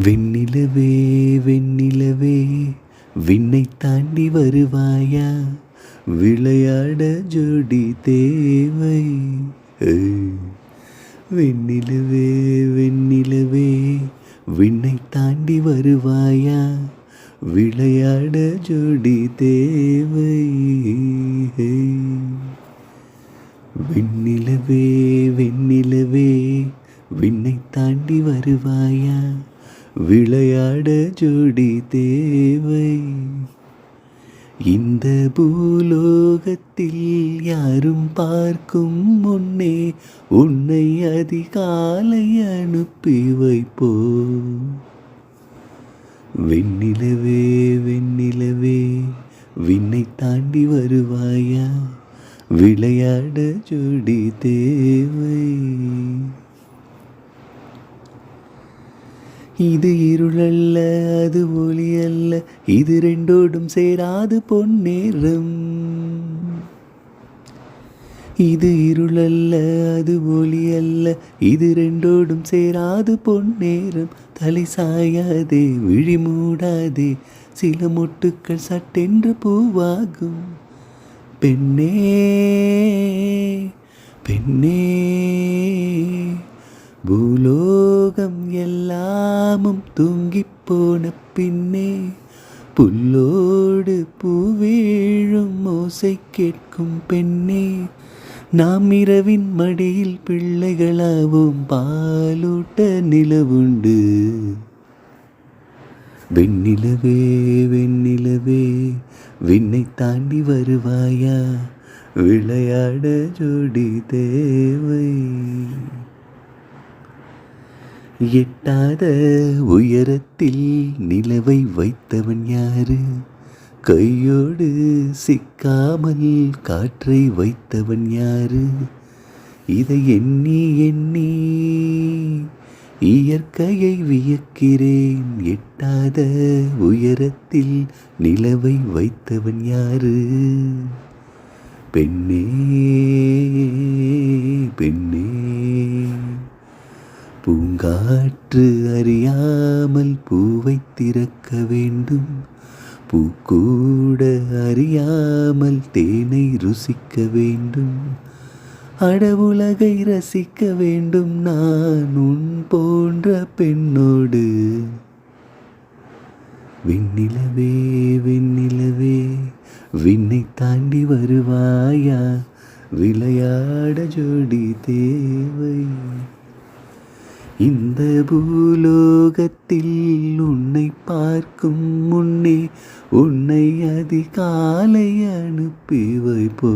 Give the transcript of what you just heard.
வெண்ணிலவே வெண்ணிலவே விண்ணை தாண்டி வருவாயா, விளையாட ஜோடி தேவை. ஏய். வெண்ணிலவே வெண்ணிலவே விண்ணை தாண்டி வருவாயா, விளையாட ஜோடி தேவை. வெண்ணிலவே வெண்ணிலவே விண்ணை தாண்டி வருவாயா, விளையாட ஜோடி தேவை. இந்த பூலோகத்தில் யாரும் பார்க்கும் முன்னே உன்னை அதிகாலை அனுப்பி வைப்போ. வெண்ணிலவே வெண்ணிலவே விண்ணை தாண்டி வருவாயா, விளையாட ஜோடி தேவை. இது இருளல்ல அது ஒளி அல்ல, இது ரெண்டோடும் சேராது பொன்னேரம். இது இருளல்ல அது ஒளி அல்ல, இது ரெண்டோடும் சேராது பொன்னேரம். தலை சாயாதே விழி மூடாதே, சில மொட்டுக்கள் சட்டென்று பூவாகும். பெண்ணே பெண்ணே பூலோகம் எல்லாமும் தூங்கிப் போன பின்னே, புல்லோடு பூவீழும் ஓசை கேட்கும் பெண்ணே. நாம் இரவின் மடியில் பிள்ளைகளாவோம், பாலூட்ட நிலவுண்டு. வெண்ணிலவே வெண்ணிலவே விண்ணை தாண்டி வருவாயா, விளையாட ஜோடி தேவை. எட்டாத உயரத்தில் நிலவை வைத்தவன் யாரு, கையோடு சிக்காமல் காற்றை வைத்தவன் யாரு. இதை எண்ணி எண்ணி இயற்கையை வியக்கிறேன். எட்டாத உயரத்தில் நிலவை வைத்தவன் யாரு. பெண்ணே பெண்ணே பூங்காற்று அறியாமல் பூவை திறக்க வேண்டும், பூக்கூட அறியாமல் தேனை ருசிக்க வேண்டும். அடவுலகை ரசிக்க வேண்டும் நான் உன் போன்ற பெண்ணோடு. வெண்ணிலவே வெண்ணிலவே விண்ணை தாண்டி வருவாயா, விளையாட ஜோடி தேவை. இந்த பூலோகத்தில் உன்னை பார்க்கும் முன்னே உன்னை அதிகாலை அனுப்பி வைப்போ.